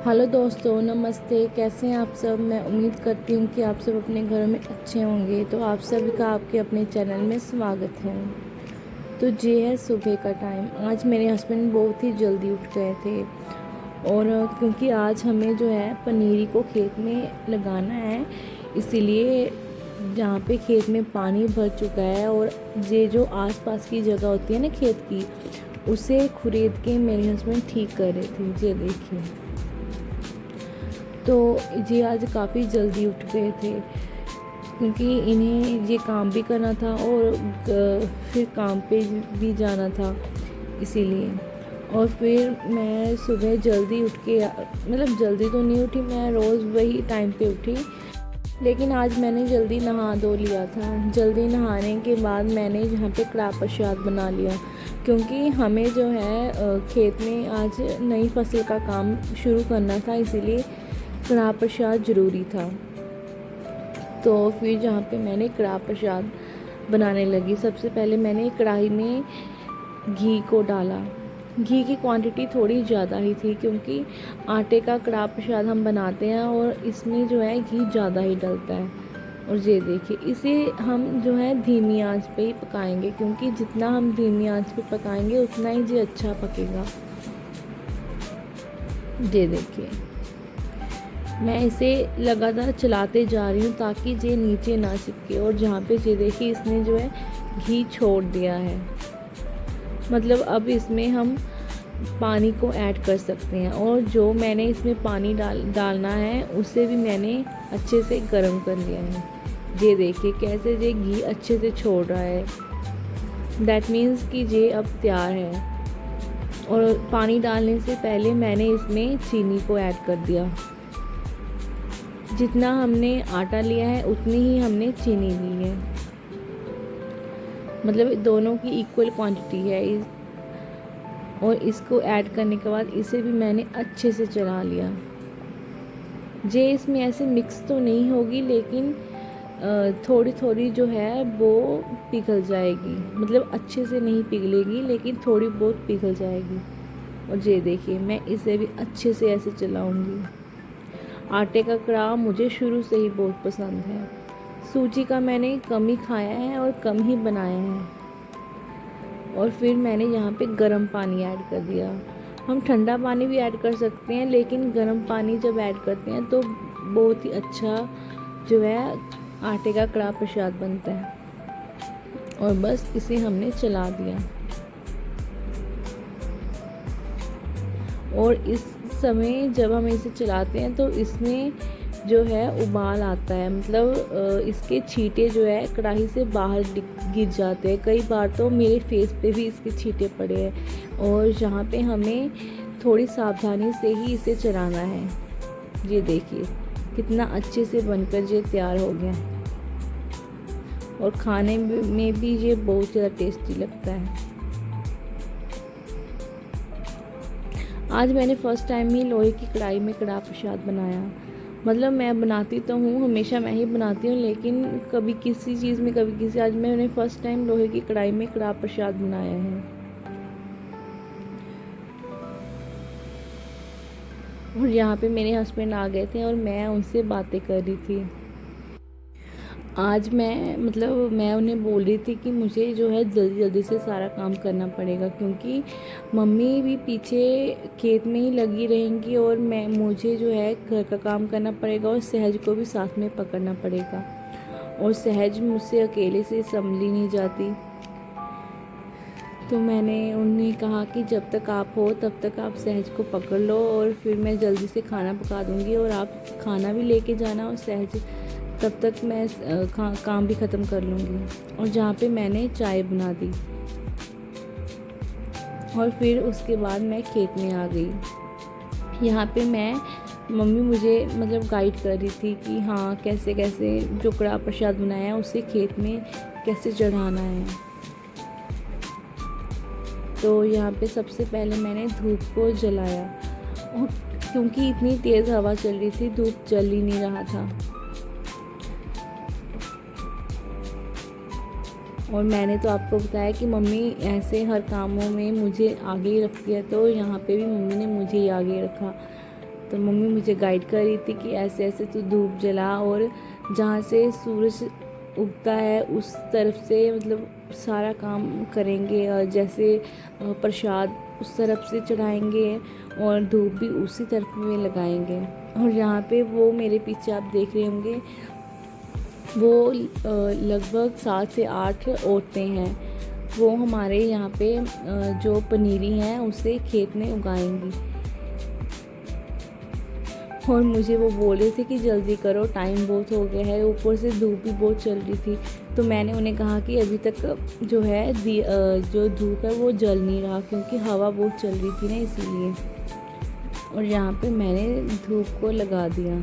Hello दोस्तों, नमस्ते। कैसे हैं आप सब। मैं उम्मीद करती हूँ कि आप सब अपने घरों में अच्छे होंगे। तो आप सभी का आपके अपने चैनल में स्वागत है। तो ये है सुबह का टाइम। आज मेरे हस्बैंड बहुत ही जल्दी उठ गए थे और क्योंकि आज हमें जो है पनीरी को खेत में लगाना है, इसीलिए जहाँ पे खेत में पानी भर चुका है और ये जो आसपास की जगह होती है ना खेत की, उसे खुरेद के मेरे हस्बैंड ठीक कर रहे थे। ये देखिए, तो ये आज काफ़ी जल्दी उठ गए थे क्योंकि इन्हें ये काम भी करना था और फिर काम पे भी जाना था, इसीलिए। और फिर मैं सुबह जल्दी उठ के मतलब जल्दी तो नहीं उठी, मैं रोज़ वही टाइम पे उठी, लेकिन आज मैंने जल्दी नहा धो लिया था। जल्दी नहाने के बाद मैंने यहाँ पे कड़ा प्रसाद बना लिया क्योंकि हमें जो है खेत में आज नई फसल का काम शुरू करना था, इसीलिए कड़ा प्रसाद ज़रूरी था। तो फिर जहाँ पे मैंने कड़ा प्रसाद बनाने लगी, सबसे पहले मैंने कढ़ाई में घी को डाला। घी की क्वांटिटी थोड़ी ज़्यादा ही थी क्योंकि आटे का कड़ा प्रसाद हम बनाते हैं और इसमें जो है घी ज़्यादा ही डलता है। और ये देखिए, इसे हम जो है धीमी आंच पे ही पकाएंगे क्योंकि जितना हम धीमी आंच पे पकाएंगे उतना ही ये अच्छा पकेगा। ये देखिए, मैं इसे लगातार चलाते जा रही हूँ ताकि ये नीचे ना चिपके। और जहाँ पे ये देखिए, इसने जो है घी छोड़ दिया है, मतलब अब इसमें हम पानी को ऐड कर सकते हैं। और जो मैंने इसमें पानी डालना है उसे भी मैंने अच्छे से गर्म कर लिया है। ये देखिए कैसे ये घी अच्छे से छोड़ रहा है, दैट मीन्स कि ये अब तैयार है। और पानी डालने से पहले मैंने इसमें चीनी को ऐड कर दिया। जितना हमने आटा लिया है उतनी ही हमने चीनी ली है, मतलब दोनों की इक्वल क्वांटिटी है। और इसको ऐड करने के बाद इसे भी मैंने अच्छे से चला लिया। ये इसमें ऐसे मिक्स तो नहीं होगी, लेकिन थोड़ी थोड़ी जो है वो पिघल जाएगी, मतलब अच्छे से नहीं पिघलेगी लेकिन थोड़ी बहुत पिघल जाएगी। और ये देखिए, मैं इसे भी अच्छे से ऐसे चलाऊंगी। आटे का कड़ा मुझे शुरू से ही बहुत पसंद है। सूजी का मैंने कम ही खाया है और कम ही बनाया है। और फिर मैंने यहाँ पे गर्म पानी ऐड कर दिया। हम ठंडा पानी भी ऐड कर सकते हैं, लेकिन गर्म पानी जब ऐड करते हैं तो बहुत ही अच्छा जो है आटे का कड़ा प्रसाद बनता है। और बस इसे हमने चला दिया। और इस समय जब हम इसे चलाते हैं तो इसमें जो है उबाल आता है, मतलब इसके छींटे जो है कढ़ाई से बाहर गिर जाते हैं। कई बार तो मेरे फेस पे भी इसके छींटे पड़े हैं। और यहाँ पे हमें थोड़ी सावधानी से ही इसे चलाना है। ये देखिए कितना अच्छे से बनकर ये तैयार हो गया, और खाने में भी ये बहुत ज़्यादा टेस्टी लगता है। आज मैंने फ़र्स्ट टाइम ही लोहे की कढ़ाई में कड़ा प्रसाद बनाया। मतलब मैं बनाती तो हूँ, हमेशा मैं ही बनाती हूँ, लेकिन कभी किसी चीज़ में कभी किसी, आज मैंने फ़र्स्ट टाइम लोहे की कढ़ाई में कड़ा प्रसाद बनाया है। और यहाँ पे मेरे हस्बैंड आ गए थे और मैं उनसे बातें कर रही थी। आज मैं उन्हें बोल रही थी कि मुझे जो है जल्दी जल्दी से सारा काम करना पड़ेगा क्योंकि मम्मी भी पीछे खेत में ही लगी रहेंगी और मुझे जो है घर का काम करना पड़ेगा और सहज को भी साथ में पकड़ना पड़ेगा। और सहज मुझसे अकेले से संभली नहीं जाती। तो मैंने उन्हें कहा कि जब तक आप हो तब तक आप सहज को पकड़ लो और फिर मैं जल्दी से खाना पका दूँगी और आप खाना भी लेके जाना, और सहज तब तक मैं काम भी ख़त्म कर लूँगी। और जहाँ पे मैंने चाय बना दी और फिर उसके बाद मैं खेत में आ गई। यहाँ पे मम्मी मुझे मतलब गाइड कर रही थी कि हाँ कैसे कैसे जो कड़ा प्रसाद बनाया है उसे खेत में कैसे चढ़ाना है। तो यहाँ पे सबसे पहले मैंने धूप को जलाया, और क्योंकि इतनी तेज़ हवा चल रही थी धूप जल ही नहीं रहा था। और मैंने तो आपको बताया कि मम्मी ऐसे हर कामों में मुझे आगे ही रखती है, तो यहाँ पे भी मम्मी ने मुझे ही आगे रखा। तो मम्मी मुझे गाइड कर रही थी कि ऐसे ऐसे तू धूप जला और जहाँ से सूरज उगता है उस तरफ से मतलब सारा काम करेंगे, और जैसे प्रसाद उस तरफ से चढ़ाएंगे और धूप भी उसी तरफ में लगाएंगे। और यहाँ पे वो मेरे पीछे आप देख रहे होंगे, वो लगभग 7 से 8 औरतें हैं। वो हमारे यहाँ पे जो पनीरी हैं उसे खेत में उगाएंगी। और मुझे वो बोल रहे थे कि जल्दी करो, टाइम बहुत हो गया है, ऊपर से धूप भी बहुत चल रही थी। तो मैंने उन्हें कहा कि अभी तक जो है जो धूप है वो जल नहीं रहा, क्योंकि हवा बहुत चल रही थी ना, इसीलिए। और यहाँ पे मैंने धूप को लगा दिया।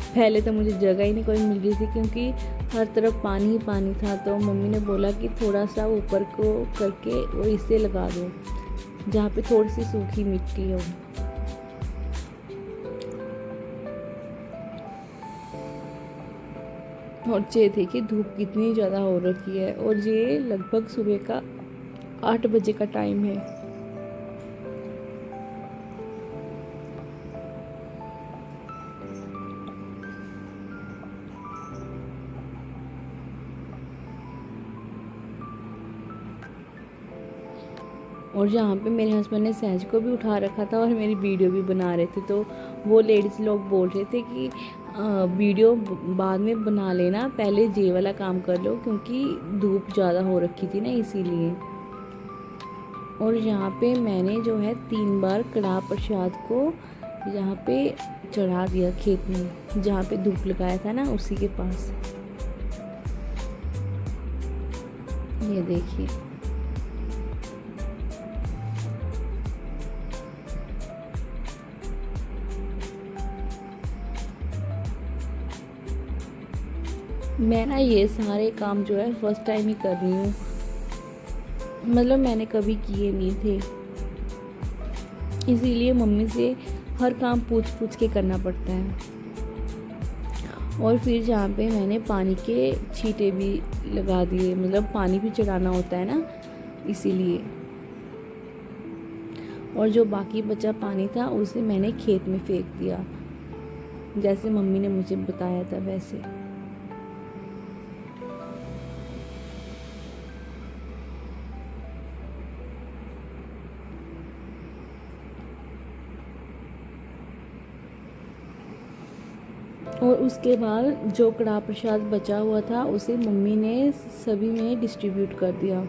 पहले तो मुझे जगह ही नहीं कोई मिल रही थी, क्योंकि हर तरफ पानी ही पानी था। तो मम्मी ने बोला कि थोड़ा सा ऊपर को करके और इसे लगा दो, जहाँ पे थोड़ी सी सूखी मिट्टी हो। और ये देखिए धूप कितनी ज़्यादा हो रखी है, और ये लगभग सुबह का 8 बजे का टाइम है। और यहाँ पे मेरे हस्बैंड ने सहज को भी उठा रखा था और मेरी वीडियो भी बना रहे थे। तो वो लेडीज़ लोग बोल रहे थे कि वीडियो बाद में बना लेना, पहले ये वाला काम कर लो, क्योंकि धूप ज़्यादा हो रखी थी ना, इसीलिए। और यहाँ पे मैंने जो है 3 बार कड़ाह प्रसाद को यहाँ पे चढ़ा दिया खेत में, जहाँ पे धूप लगाया था ना उसी के पास। ये देखिए। मैं ना ये सारे काम जो है फर्स्ट टाइम ही कर रही हूँ, मतलब मैंने कभी किए नहीं थे, इसीलिए मम्मी से हर काम पूछ पूछ के करना पड़ता है। और फिर जहाँ पे मैंने पानी के छींटे भी लगा दिए, मतलब पानी भी चढ़ाना होता है ना, इसीलिए। और जो बाकी बचा पानी था उसे मैंने खेत में फेंक दिया, जैसे मम्मी ने मुझे बताया था वैसे। और उसके बाद जो कड़ाह प्रसाद बचा हुआ था उसे मम्मी ने सभी में डिस्ट्रीब्यूट कर दिया,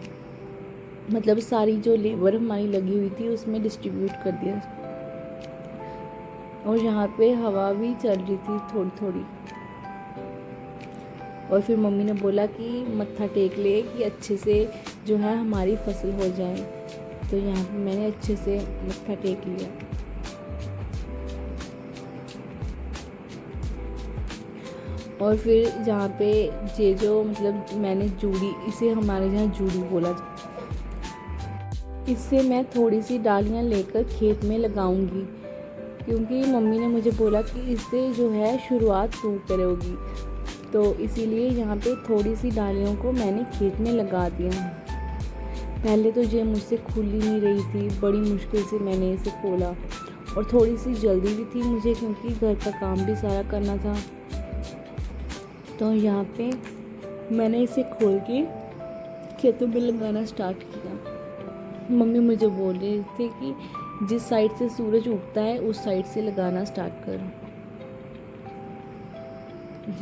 मतलब सारी जो लेबर हमारी लगी हुई थी उसमें डिस्ट्रीब्यूट कर दिया। और यहाँ पे हवा भी चल रही थी थोड़ी थोड़ी। और फिर मम्मी ने बोला कि मत्था टेक ले कि अच्छे से जो है हमारी फसल हो जाए। तो यहाँ पे मैंने अच्छे से मत्था टेक लिया। और फिर जहाँ पे ये जो मतलब मैंने जूड़ी, इसे हमारे यहाँ जूड़ी बोला, इससे मैं थोड़ी सी डालियाँ लेकर खेत में लगाऊंगी, क्योंकि मम्मी ने मुझे बोला कि इससे जो है शुरुआत तू करोगी। तो इसीलिए यहाँ पे थोड़ी सी डालियों को मैंने खेत में लगा दिया। पहले तो ये मुझसे खुल ही नहीं रही थी, बड़ी मुश्किल से मैंने इसे खोला, और थोड़ी सी जल्दी भी थी मुझे, क्योंकि घर का काम भी सारा करना था। तो यहाँ पे मैंने इसे खोल के खेतों में लगाना स्टार्ट किया। मम्मी मुझे बोल रही थी कि जिस साइड से सूरज उगता है उस साइड से लगाना स्टार्ट करो।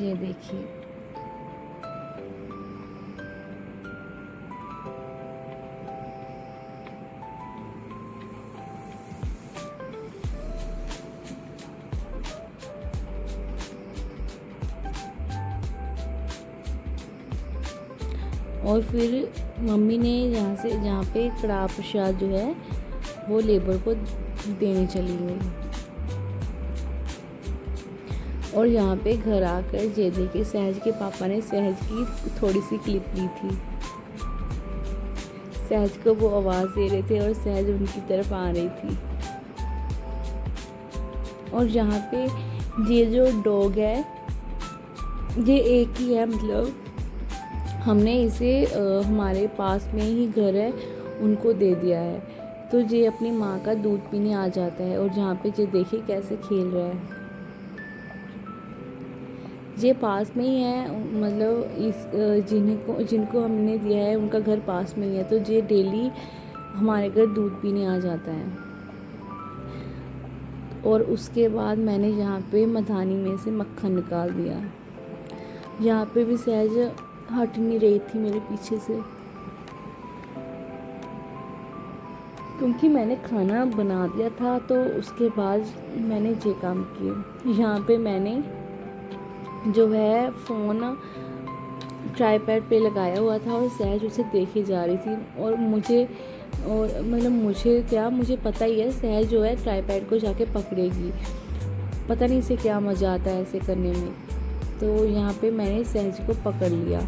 ये देखिए। और फिर मम्मी ने जहाँ पे कड़ाह प्रसाद जो है वो लेबर को देने चली गई। और यहाँ पे घर आकर ये देखिए, सहज के पापा ने सहज की थोड़ी सी क्लिप ली थी। सहज को वो आवाज़ दे रहे थे और सहज उनकी तरफ आ रही थी। और यहाँ पे ये जो डॉग है ये एक ही है, मतलब हमने इसे हमारे पास में ही घर है उनको दे दिया है, तो ये अपनी माँ का दूध पीने आ जाता है और जहाँ पे ये देखिए कैसे खेल रहा है। ये पास में ही है, मतलब जिनको हमने दिया है उनका घर पास में ही है, तो ये डेली हमारे घर दूध पीने आ जाता है। और उसके बाद मैंने यहाँ पे मधानी में से मक्खन निकाल दिया। यहाँ पे भी सहज हट नहीं रही थी मेरे पीछे से, क्योंकि मैंने खाना बना दिया था। तो उसके बाद मैंने ये काम किए। यहाँ पे मैंने जो है फ़ोन ट्राईपैड पे लगाया हुआ था और सहज उसे देखे जा रही थी। और मुझे पता ही है सहज जो है ट्राईपैड को जाके पकड़ेगी। पता नहीं इसे क्या मज़ा आता है ऐसे करने में। तो यहाँ पे मैंने सहज को पकड़ लिया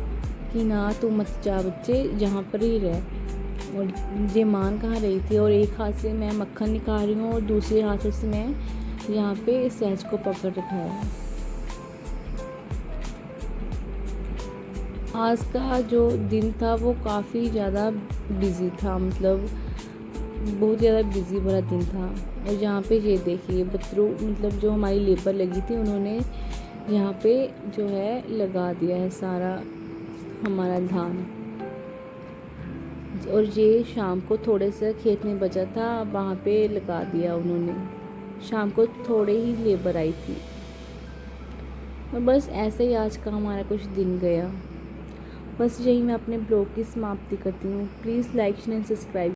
कि ना तू मत जा बच्चे, यहाँ पर ही रह। और ये मान कहाँ रही थी, और एक हाथ से मैं मक्खन निकाल रही हूँ और दूसरे हाथों से मैं यहाँ पे सहज को पकड़ रखा है। आज का जो दिन था वो काफ़ी ज़्यादा बिज़ी था, मतलब बहुत ज़्यादा बिज़ी भरा दिन था। और यहाँ पे ये देखिए बतरू, मतलब जो हमारी लेबर लगी थी उन्होंने यहाँ पे जो है लगा दिया है सारा हमारा धान। और ये शाम को थोड़े से खेत में बचा था, वहाँ पे लगा दिया उन्होंने। शाम को थोड़े ही लेबर आई थी। और बस ऐसे ही आज का हमारा कुछ दिन गया। बस यही मैं अपने ब्लॉग की समाप्ति करती हूँ। Please like share and subscribe.